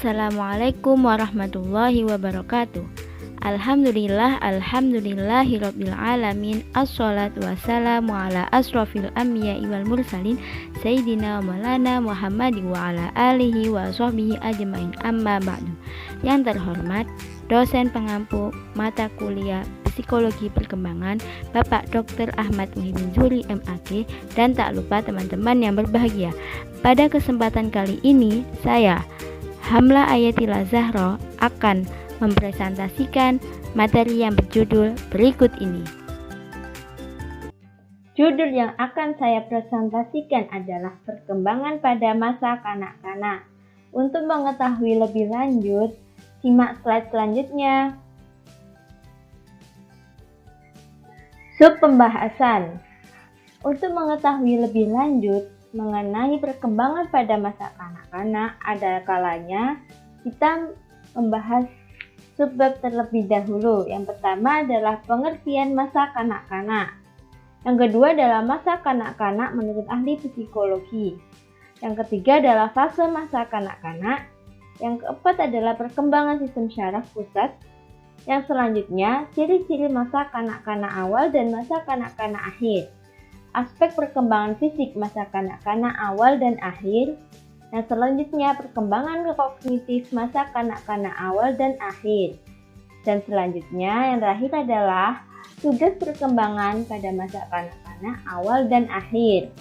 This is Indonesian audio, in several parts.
Assalamualaikum warahmatullahi wabarakatuh. Alhamdulillahirabbil alamin. Assalatu wassalamu ala asrofil anbiya'i wal mursalin Sayyidina wa maulana Muhammadin wa ala alihi wa sahbihi ajmain, amma ba'du. Yang terhormat dosen pengampu mata kuliah Psikologi Perkembangan Bapak Dr. Ahmad Muhyiddin Zuhri MAG, dan tak lupa teman-teman yang berbahagia. Pada kesempatan kali ini saya Hamla Ayatila Zahra akan mempresentasikan materi yang berjudul berikut ini. Judul yang akan saya presentasikan adalah perkembangan pada masa kanak-kanak. Untuk mengetahui lebih lanjut, simak slide selanjutnya. Sub pembahasan. Untuk mengetahui lebih lanjut mengenai perkembangan pada masa kanak-kanak, ada kalanya kita membahas subbab terlebih dahulu. Yang pertama adalah pengertian masa kanak-kanak. Yang kedua adalah masa kanak-kanak menurut ahli psikologi. Yang ketiga adalah fase masa kanak-kanak. Yang keempat adalah perkembangan sistem syaraf pusat. Yang selanjutnya, ciri-ciri masa kanak-kanak awal dan masa kanak-kanak akhir. Aspek perkembangan fisik masa kanak-kanak awal dan akhir. Yang selanjutnya, perkembangan kognitif masa kanak-kanak awal dan akhir. Dan selanjutnya, yang terakhir adalah tugas perkembangan pada masa kanak-kanak awal dan akhir.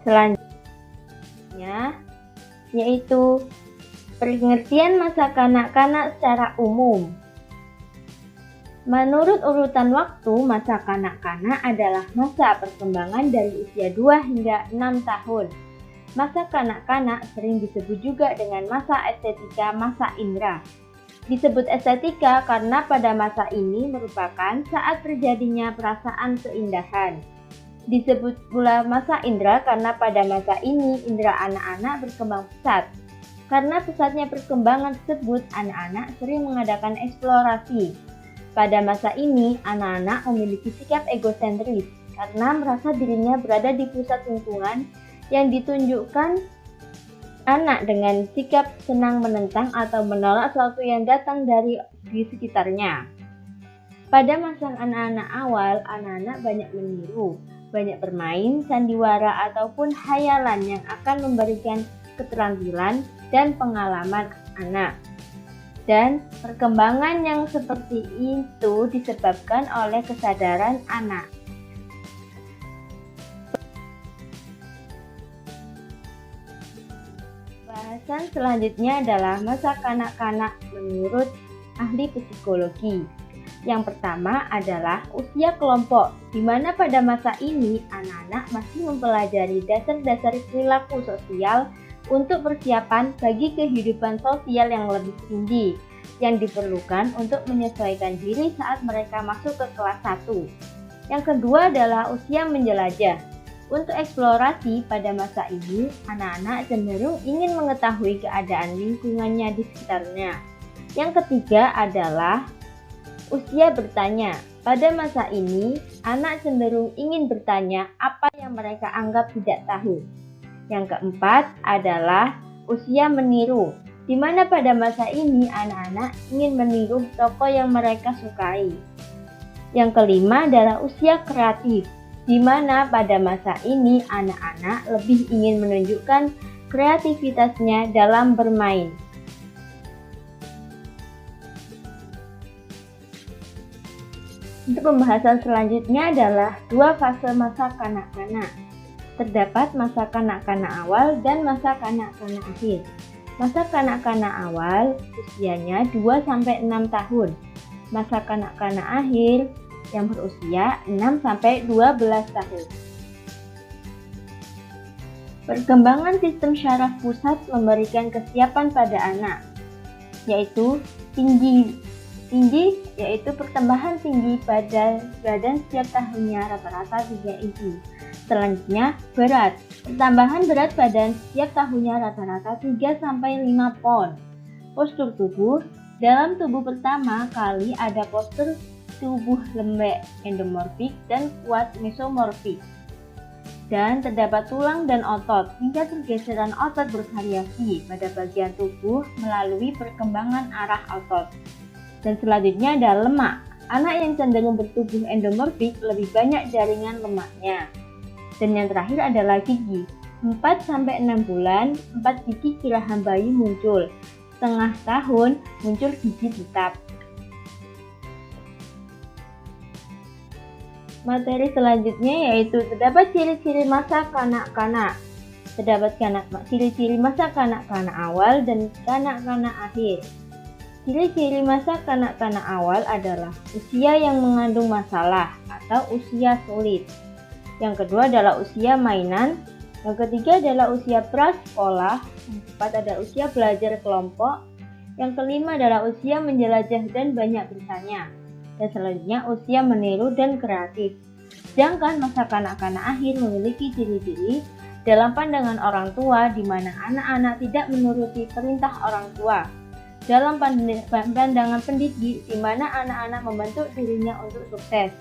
Selanjutnya, yaitu pengertian masa kanak-kanak secara umum. Menurut urutan waktu, masa kanak-kanak adalah masa perkembangan dari usia 2 hingga 6 tahun. Masa kanak-kanak sering disebut juga dengan masa estetika, masa indera. Disebut estetika karena pada masa ini merupakan saat terjadinya perasaan keindahan. Disebut pula masa indera karena pada masa ini indera anak-anak berkembang pesat. Karena pesatnya perkembangan tersebut, anak-anak sering mengadakan eksplorasi. Pada masa ini, anak-anak memiliki sikap egosentris karena merasa dirinya berada di pusat lingkungan, yang ditunjukkan anak dengan sikap senang menentang atau menolak sesuatu yang datang dari di sekitarnya. Pada masa anak-anak awal, anak-anak banyak meniru, banyak bermain, sandiwara ataupun hayalan yang akan memberikan keterampilan dan pengalaman anak. Dan perkembangan yang seperti itu disebabkan oleh kesadaran anak. Bahasan selanjutnya adalah masa kanak-kanak menurut ahli psikologi. Yang pertama adalah usia kelompok, di mana pada masa ini anak-anak masih mempelajari dasar-dasar perilaku sosial untuk persiapan bagi kehidupan sosial yang lebih tinggi yang diperlukan untuk menyesuaikan diri saat mereka masuk ke kelas 1. Yang kedua adalah usia menjelajah. Untuk eksplorasi pada masa ini, anak-anak cenderung ingin mengetahui keadaan lingkungannya di sekitarnya. Yang ketiga adalah usia bertanya. Pada masa ini, anak cenderung ingin bertanya apa yang mereka anggap tidak tahu. Yang keempat adalah usia meniru, di mana pada masa ini anak-anak ingin meniru tokoh yang mereka sukai. Yang kelima adalah usia kreatif, di mana pada masa ini anak-anak lebih ingin menunjukkan kreativitasnya dalam bermain. Untuk pembahasan selanjutnya adalah dua fase masa kanak-kanak. Terdapat masa kanak-kanak awal dan masa kanak-kanak akhir. Masa kanak-kanak awal usianya 2-6 tahun. Masa kanak-kanak akhir yang berusia 6-12 tahun. Perkembangan sistem syaraf pusat memberikan kesiapan pada anak, yaitu tinggi yaitu pertambahan tinggi pada badan setiap tahunnya rata-rata 3 inci. Selanjutnya, berat. Pertambahan berat badan setiap tahunnya rata-rata 3-5 pon. Postur tubuh. Dalam tubuh pertama kali ada postur tubuh lembek endomorfik dan kuat mesomorfik. dan terdapat tulang dan otot hingga pergeseran otot bervariasi pada bagian tubuh melalui perkembangan arah otot. Dan selanjutnya ada lemak. Anak yang cenderung bertubuh endomorfik lebih banyak jaringan lemaknya. Dan yang terakhir adalah gigi. 4-6 bulan, 4 gigi geraham bayi muncul. Setengah tahun muncul gigi tetap. Materi selanjutnya yaitu terdapat ciri-ciri masa kanak-kanak. Terdapat ciri-ciri masa kanak-kanak awal dan kanak-kanak akhir. Ciri-ciri masa kanak-kanak awal adalah usia yang mengandung masalah atau usia sulit. Yang kedua adalah usia mainan. Yang ketiga adalah usia prasekolah. Yang keempat adalah usia belajar kelompok. Yang kelima adalah usia menjelajah dan banyak bertanya. Dan selanjutnya usia meniru dan kreatif. Sedangkan masa kanak-kanak akhir memiliki ciri-ciri dalam pandangan orang tua di mana anak-anak tidak menuruti perintah orang tua. Dalam pandangan pendidik di mana anak-anak membentuk dirinya untuk sukses.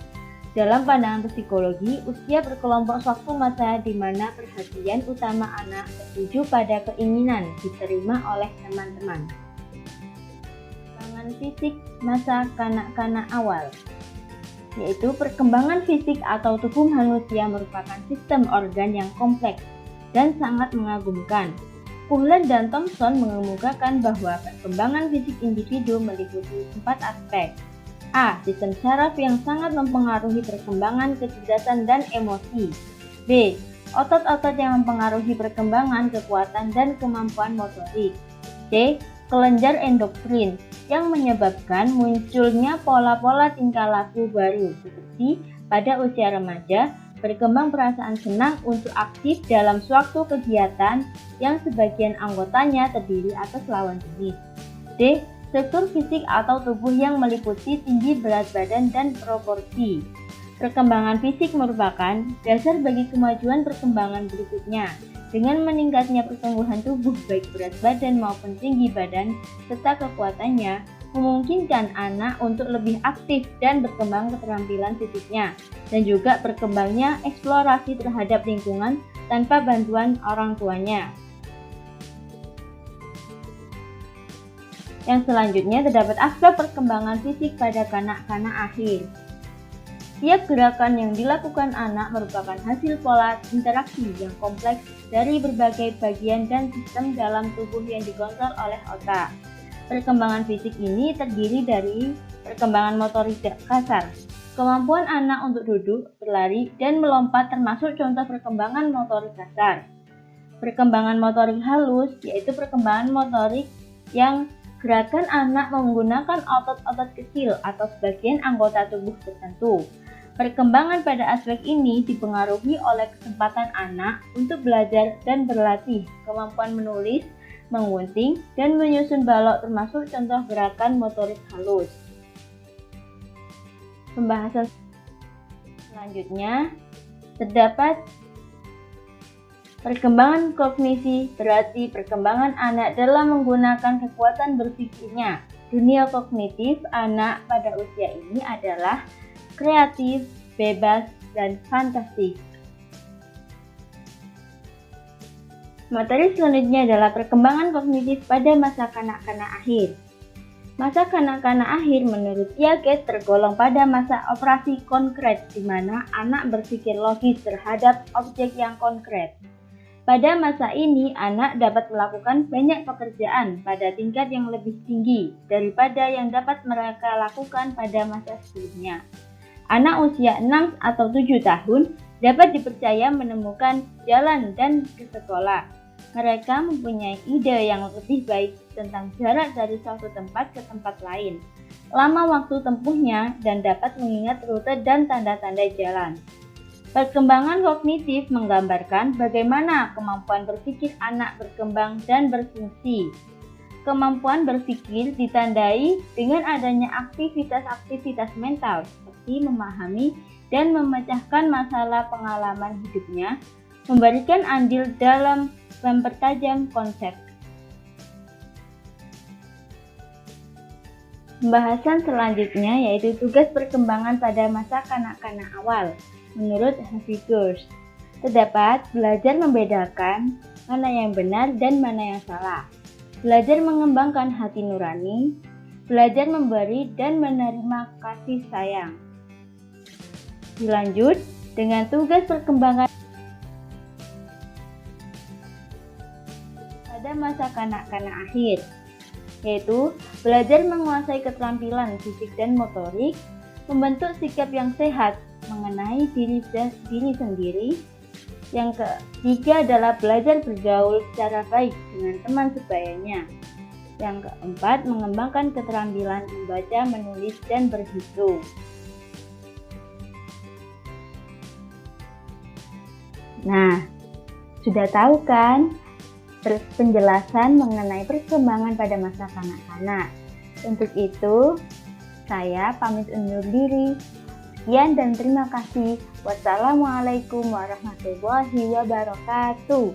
Dalam pandangan psikologi, usia berkelompok suatu masa di mana perhatian utama anak tertuju pada keinginan diterima oleh teman-teman. Fisik masa kanak-kanak awal, yaitu perkembangan fisik atau tubuh manusia merupakan sistem organ yang kompleks dan sangat mengagumkan. Puhlen dan Thomson mengemukakan bahwa perkembangan fisik individu meliputi 4 aspek. A. Sistem saraf yang sangat mempengaruhi perkembangan kecerdasan dan emosi. B. Otot-otot yang mempengaruhi perkembangan kekuatan dan kemampuan motorik. C. Kelenjar endokrin yang menyebabkan munculnya pola-pola tingkah laku baru seperti pada usia remaja berkembang perasaan senang untuk aktif dalam suatu kegiatan yang sebagian anggotanya terdiri atas lawan jenis. D. Struktur fisik atau tubuh yang meliputi tinggi, berat badan, dan proporsi. Perkembangan fisik merupakan dasar bagi kemajuan perkembangan berikutnya. Dengan meningkatnya pertumbuhan tubuh baik berat badan maupun tinggi badan serta kekuatannya, memungkinkan anak untuk lebih aktif dan berkembang keterampilan fisiknya dan juga berkembangnya eksplorasi terhadap lingkungan tanpa bantuan orang tuanya. Yang selanjutnya terdapat aspek perkembangan fisik pada kanak-kanak akhir. Setiap gerakan yang dilakukan anak merupakan hasil pola interaksi yang kompleks dari berbagai bagian dan sistem dalam tubuh yang dikontrol oleh otak. Perkembangan fisik ini terdiri dari perkembangan motorik kasar, kemampuan anak untuk duduk, berlari, dan melompat termasuk contoh perkembangan motorik kasar. Perkembangan motorik halus yaitu perkembangan motorik yang gerakan anak menggunakan otot-otot kecil atau sebagian anggota tubuh tertentu. Perkembangan pada aspek ini dipengaruhi oleh kesempatan anak untuk belajar dan berlatih, kemampuan menulis, menggunting, dan menyusun balok termasuk contoh gerakan motorik halus. Pembahasan selanjutnya terdapat perkembangan kognisi, berarti perkembangan anak dalam menggunakan kekuatan berpikirnya. Dunia kognitif anak pada usia ini adalah kreatif, bebas, dan fantastik. Materi selanjutnya adalah perkembangan kognitif pada masa kanak-kanak akhir. Masa kanak-kanak akhir menurut Piaget tergolong pada masa operasi konkret di mana anak berpikir logis terhadap objek yang konkret. Pada masa ini, anak dapat melakukan banyak pekerjaan pada tingkat yang lebih tinggi daripada yang dapat mereka lakukan pada masa sebelumnya. Anak usia 6 atau 7 tahun dapat dipercaya menemukan jalan dan ke sekolah. Mereka mempunyai ide yang lebih baik tentang jarak dari suatu tempat ke tempat lain, lama waktu tempuhnya, dan dapat mengingat rute dan tanda-tanda jalan. Perkembangan kognitif menggambarkan bagaimana kemampuan berpikir anak berkembang dan berfungsi. Kemampuan berpikir ditandai dengan adanya aktivitas-aktivitas mental seperti memahami dan memecahkan masalah pengalaman hidupnya, memberikan andil dalam mempertajam konsep. Pembahasan selanjutnya yaitu tugas perkembangan pada masa kanak-kanak awal. Menurut Harvey Girls, Terdapat belajar membedakan mana yang benar dan mana yang salah. Belajar mengembangkan hati nurani, belajar memberi dan menerima kasih sayang. Dilanjut dengan tugas perkembangan pada masa kanak-kanak akhir, yaitu belajar menguasai keterampilan fisik dan motorik, membentuk sikap yang sehat mengenai diri sendiri. Yang ketiga adalah belajar bergaul secara baik dengan teman sebayanya. Yang keempat, mengembangkan keterampilan membaca, menulis, dan berhitung. Nah, sudah tahu kan penjelasan mengenai perkembangan pada masa kanak-kanak? Untuk itu, saya pamit undur diri. Sekian dan terima kasih. Wassalamualaikum warahmatullahi wabarakatuh.